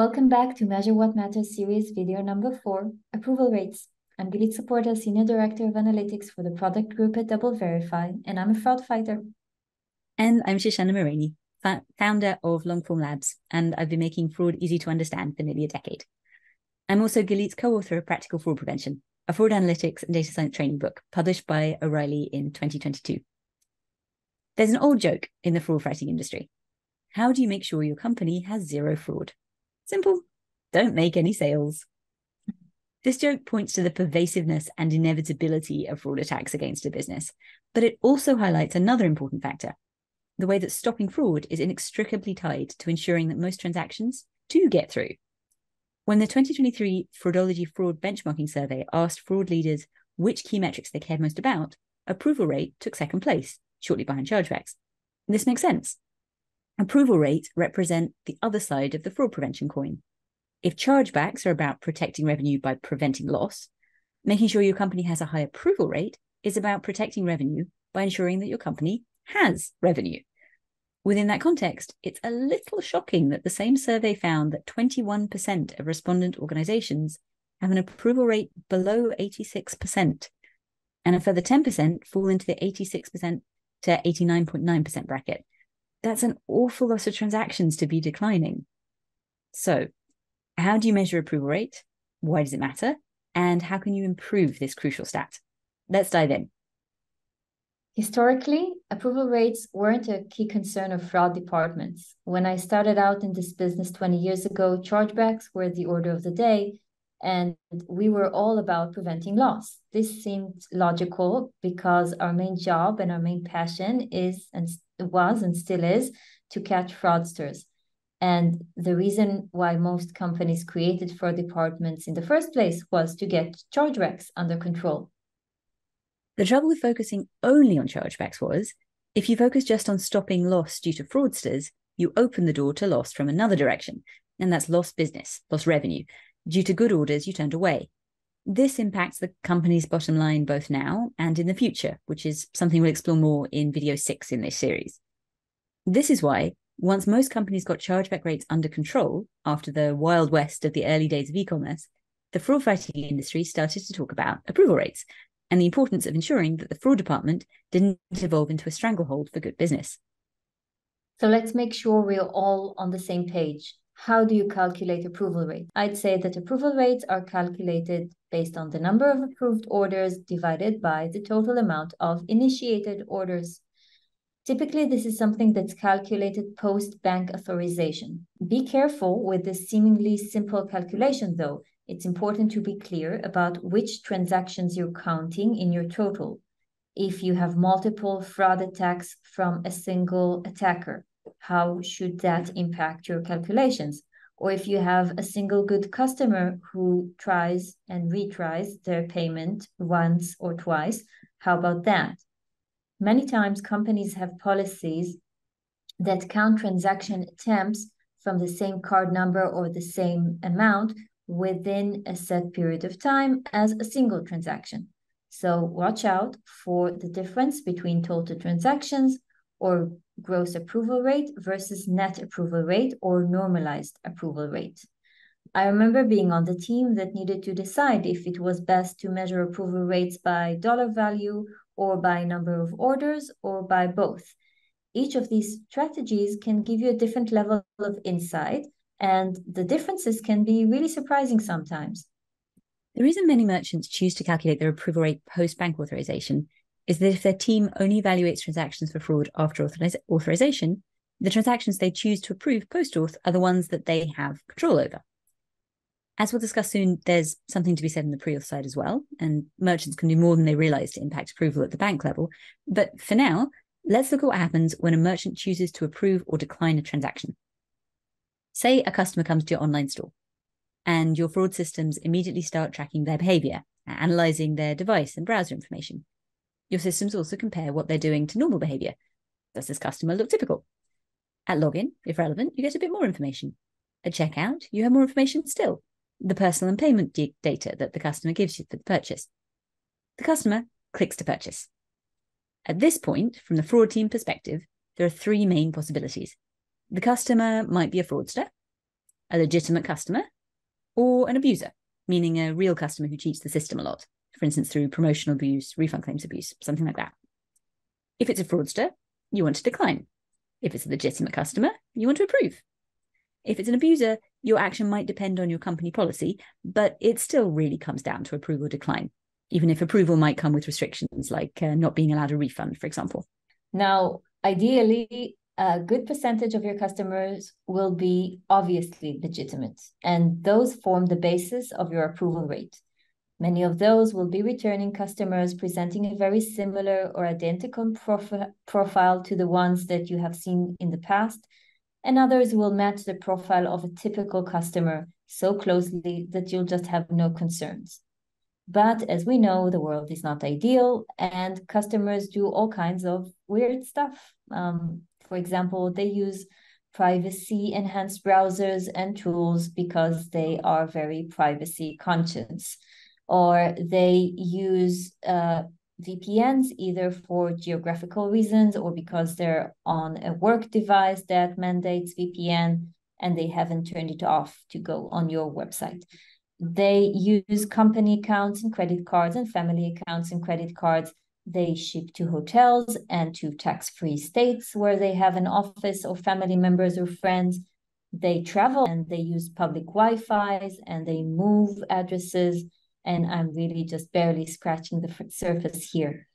Welcome back to Measure What Matters series video number 4, Approval Rates. I'm Gilit Saporta, Senior Director of Analytics for the product group at Double Verify, and I'm a fraud fighter. And I'm Shoshana Maraney, founder of Longform Labs, and I've been making fraud easy to understand for nearly a decade. I'm also Gilit's co-author of Practical Fraud Prevention, a fraud analytics and data science training book published by O'Reilly in 2022. There's an old joke in the fraud fighting industry. How do you make sure your company has zero fraud? Simple. Don't make any sales. This joke points to the pervasiveness and inevitability of fraud attacks against a business, but it also highlights another important factor: the way that stopping fraud is inextricably tied to ensuring that most transactions do get through. When the 2023 Fraudology Fraud Benchmarking Survey asked fraud leaders which key metrics they cared most about, approval rate took second place, shortly behind chargebacks. And this makes sense. Approval rates represent the other side of the fraud prevention coin. If chargebacks are about protecting revenue by preventing loss, making sure your company has a high approval rate is about protecting revenue by ensuring that your company has revenue. Within that context, it's a little shocking that the same survey found that 21% of respondent organizations have an approval rate below 86%, and a further 10% fall into the 86% to 89.9% bracket. That's an awful lot of transactions to be declining. So, how do you measure approval rate? Why does it matter? And how can you improve this crucial stat? Let's dive in. Historically, approval rates weren't a key concern of fraud departments. When I started out in this business 20 years ago, chargebacks were the order of the day, and we were all about preventing loss. This seemed logical because our main job and our main passion was and still is to catch fraudsters. And the reason why most companies created fraud departments in the first place was to get chargebacks under control. The trouble with focusing only on chargebacks was, if you focus just on stopping loss due to fraudsters, you open the door to loss from another direction, and that's lost business, lost revenue, due to good orders you turned away. This impacts the company's bottom line both now and in the future, which is something we'll explore more in video 6 in this series. This is why, once most companies got chargeback rates under control after the Wild West of the early days of e-commerce, the fraud fighting industry started to talk about approval rates and the importance of ensuring that the fraud department didn't evolve into a stranglehold for good business. So let's make sure we're all on the same page. How do you calculate approval rate? I'd say that approval rates are calculated based on the number of approved orders divided by the total amount of initiated orders. Typically, this is something that's calculated post-bank authorization. Be careful with this seemingly simple calculation, though. It's important to be clear about which transactions you're counting in your total. If you have multiple fraud attacks from a single attacker, how should that impact your calculations? Or if you have a single good customer who tries and retries their payment once or twice, how about that? Many times companies have policies that count transaction attempts from the same card number or the same amount within a set period of time as a single transaction. So watch out for the difference between total transactions or gross approval rate versus net approval rate or normalized approval rate. I remember being on the team that needed to decide if it was best to measure approval rates by dollar value or by number of orders or by both. Each of these strategies can give you a different level of insight, and the differences can be really surprising sometimes. The reason many merchants choose to calculate their approval rate post-bank authorization is that if their team only evaluates transactions for fraud after authorization, the transactions they choose to approve post-auth are the ones that they have control over. As we'll discuss soon, there's something to be said on the pre-auth side as well, and merchants can do more than they realize to impact approval at the bank level. But for now, let's look at what happens when a merchant chooses to approve or decline a transaction. Say a customer comes to your online store, and your fraud systems immediately start tracking their behavior, analyzing their device and browser information. Your systems also compare what they're doing to normal behavior. Does this customer look typical? At login, if relevant, you get a bit more information. At checkout, you have more information still: the personal and payment data that the customer gives you for the purchase. The customer clicks to purchase. At this point, from the fraud team perspective, there are 3 main possibilities. The customer might be a fraudster, a legitimate customer, or an abuser, meaning a real customer who cheats the system a lot, for instance, through promotional abuse, refund claims abuse, something like that. If it's a fraudster, you want to decline. If it's a legitimate customer, you want to approve. If it's an abuser, your action might depend on your company policy, but it still really comes down to approve or decline, even if approval might come with restrictions like not being allowed a refund, for example. Now, ideally, a good percentage of your customers will be obviously legitimate, and those form the basis of your approval rate. Many of those will be returning customers presenting a very similar or identical profile to the ones that you have seen in the past, and others will match the profile of a typical customer so closely that you'll just have no concerns. But as we know, the world is not ideal, and customers do all kinds of weird stuff. For example, they use privacy-enhanced browsers and tools because they are very privacy conscious, or they use VPNs either for geographical reasons or because they're on a work device that mandates VPN and they haven't turned it off to go on your website. They use company accounts and credit cards and family accounts and credit cards. They ship to hotels and to tax-free states where they have an office or family members or friends. They travel and they use public Wi-Fis and they move addresses. And I'm really just barely scratching the surface here.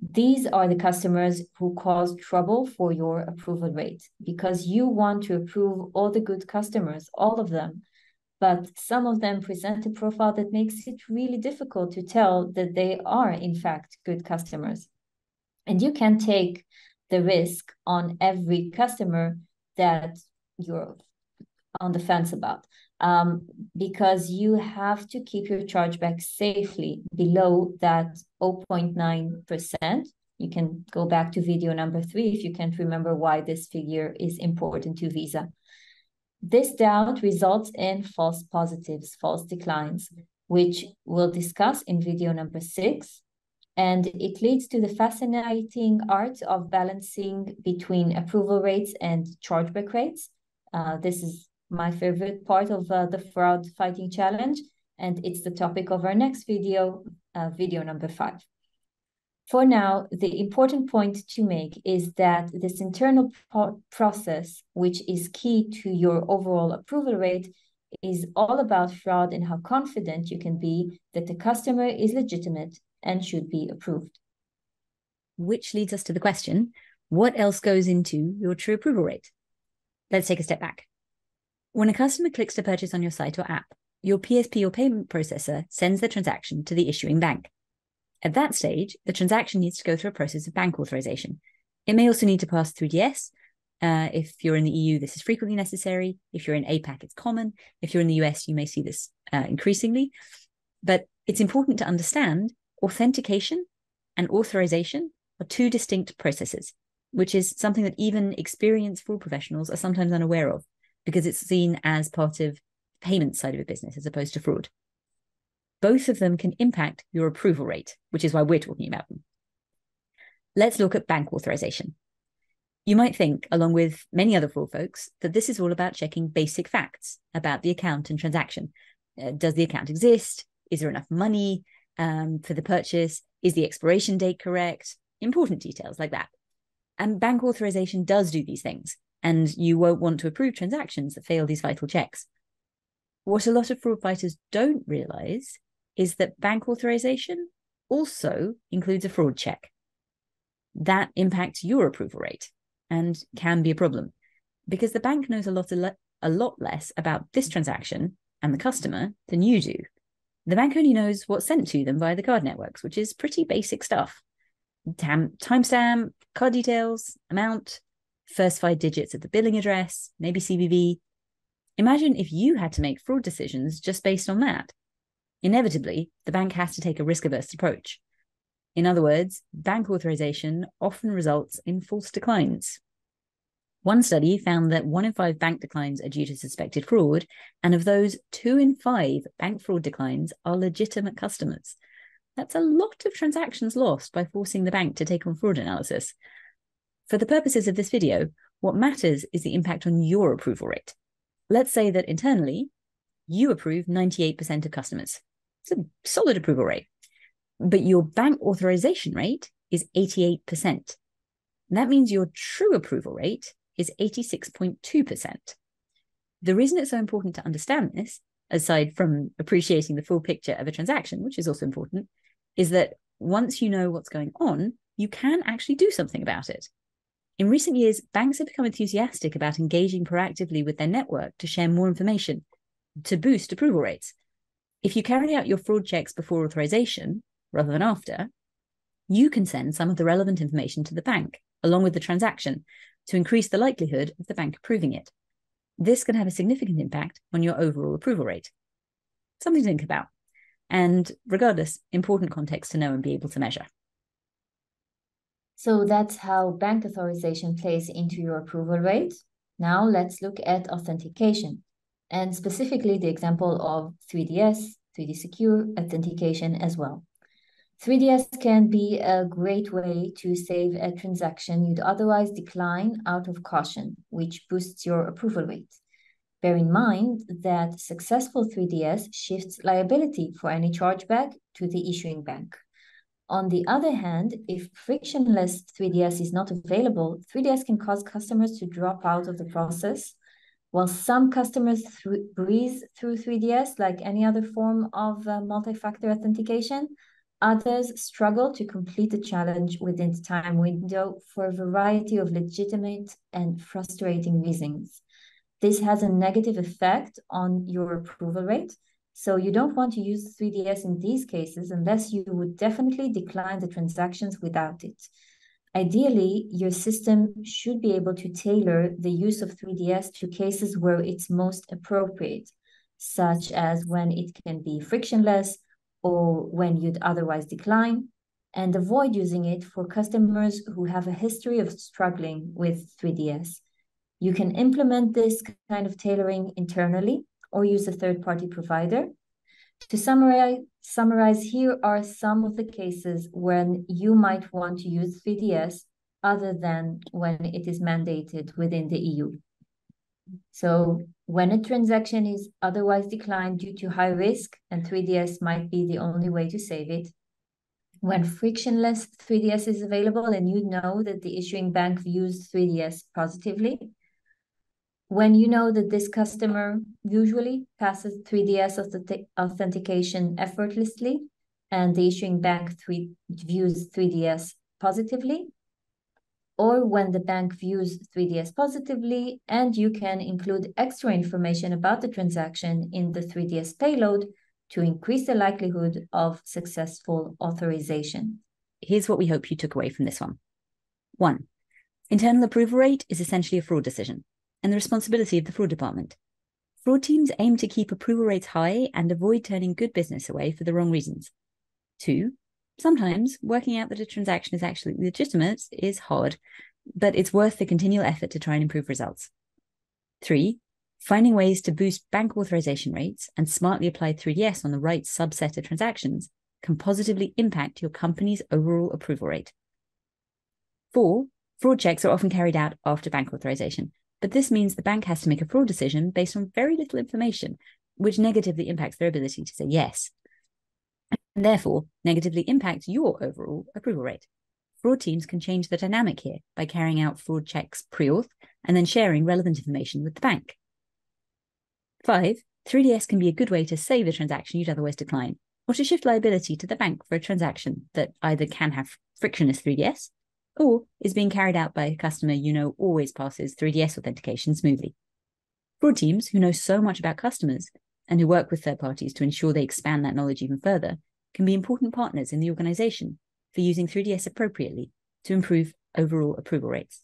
These are the customers who cause trouble for your approval rate because you want to approve all the good customers, all of them. But some of them present a profile that makes it really difficult to tell that they are, in fact, good customers. And you can take the risk on every customer that you're on the fence about, because you have to keep your chargeback safely below that 0.9%. You can go back to video number 3 if you can't remember why this figure is important to Visa. This doubt results in false positives, false declines, which we'll discuss in video number 6. And it leads to the fascinating art of balancing between approval rates and chargeback rates. This is my favorite part of the fraud fighting challenge, and it's the topic of our next video, video number 5. For now, the important point to make is that this internal process, which is key to your overall approval rate, is all about fraud and how confident you can be that the customer is legitimate and should be approved. Which leads us to the question, what else goes into your true approval rate? Let's take a step back. When a customer clicks to purchase on your site or app, your PSP or payment processor sends the transaction to the issuing bank. At that stage, the transaction needs to go through a process of bank authorization. It may also need to pass through DS. If you're in the EU, this is frequently necessary. If you're in APAC, it's common. If you're in the US, you may see this increasingly. But it's important to understand authentication and authorization are 2 distinct processes, which is something that even experienced fraud professionals are sometimes unaware of because it's seen as part of the payment side of a business as opposed to fraud. Both of them can impact your approval rate, which is why we're talking about them. Let's look at bank authorization. You might think, along with many other fraud folks, that this is all about checking basic facts about the account and transaction. Does the account exist? Is there enough money for the purchase? Is the expiration date correct? Important details like that. And bank authorization does do these things, and you won't want to approve transactions that fail these vital checks. What a lot of fraud fighters don't realize is that bank authorization also includes a fraud check. That impacts your approval rate and can be a problem because the bank knows a lot less about this transaction and the customer than you do. The bank only knows what's sent to them via the card networks, which is pretty basic stuff. Timestamp, card details, amount, first 5 digits of the billing address, maybe CVV. Imagine if you had to make fraud decisions just based on that. Inevitably, the bank has to take a risk-averse approach. In other words, bank authorization often results in false declines. One study found that 1 in 5 bank declines are due to suspected fraud, and of those, 2 in 5 bank fraud declines are legitimate customers. That's a lot of transactions lost by forcing the bank to take on fraud analysis. For the purposes of this video, what matters is the impact on your approval rate. Let's say that internally, you approve 98% of customers. It's a solid approval rate. But your bank authorization rate is 88%. That means your true approval rate is 86.2%. The reason it's so important to understand this, aside from appreciating the full picture of a transaction, which is also important, is that once you know what's going on, you can actually do something about it. In recent years, banks have become enthusiastic about engaging proactively with their network to share more information to boost approval rates. If you carry out your fraud checks before authorization, rather than after, you can send some of the relevant information to the bank, along with the transaction, to increase the likelihood of the bank approving it. This can have a significant impact on your overall approval rate. Something to think about. And regardless, important context to know and be able to measure. So that's how bank authorization plays into your approval rate. Now let's look at authentication, and specifically the example of 3DS, 3D Secure authentication as well. 3DS can be a great way to save a transaction you'd otherwise decline out of caution, which boosts your approval rate. Bear in mind that successful 3DS shifts liability for any chargeback to the issuing bank. On the other hand, if frictionless 3DS is not available, 3DS can cause customers to drop out of the process. While some customers breeze through 3DS like any other form of multi-factor authentication, others struggle to complete the challenge within the time window for a variety of legitimate and frustrating reasons. This has a negative effect on your approval rate, so you don't want to use 3DS in these cases unless you would definitely decline the transactions without it. Ideally, your system should be able to tailor the use of 3DS to cases where it's most appropriate, such as when it can be frictionless, or when you'd otherwise decline, and avoid using it for customers who have a history of struggling with 3DS. You can implement this kind of tailoring internally or use a third-party provider. To summarize, here are some of the cases when you might want to use 3DS other than when it is mandated within the EU. So when a transaction is otherwise declined due to high risk and 3DS might be the only way to save it, when frictionless 3DS is available and you know that the issuing bank views 3DS positively, when you know that this customer usually passes 3DS authentication effortlessly and the issuing bank views 3DS positively, or when the bank views 3DS positively and you can include extra information about the transaction in the 3DS payload to increase the likelihood of successful authorization. Here's what we hope you took away from this one. 1. Internal approval rate is essentially a fraud decision and the responsibility of the fraud department. Fraud teams aim to keep approval rates high and avoid turning good business away for the wrong reasons. 2. Sometimes working out that a transaction is actually legitimate is hard, but it's worth the continual effort to try and improve results. 3. Finding ways to boost bank authorization rates and smartly apply 3DS on the right subset of transactions can positively impact your company's overall approval rate. 4. Fraud checks are often carried out after bank authorization, but this means the bank has to make a fraud decision based on very little information, which negatively impacts their ability to say yes, and therefore negatively impact your overall approval rate. Fraud teams can change the dynamic here by carrying out fraud checks pre-auth and then sharing relevant information with the bank. 5. 3DS can be a good way to save a transaction you'd otherwise decline, or to shift liability to the bank for a transaction that either can have frictionless 3DS or is being carried out by a customer you know always passes 3DS authentication smoothly. Fraud teams who know so much about customers and who work with third parties to ensure they expand that knowledge even further can be important partners in the organization for using 3DS appropriately to improve overall approval rates.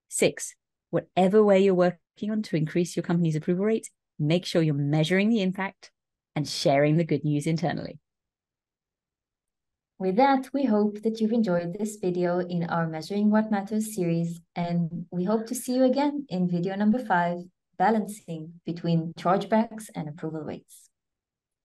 6. Whatever way you're working on to increase your company's approval rate, make sure you're measuring the impact and sharing the good news internally. With that, we hope that you've enjoyed this video in our Measuring What Matters series, and we hope to see you again in video number 5, balancing between chargebacks and approval rates.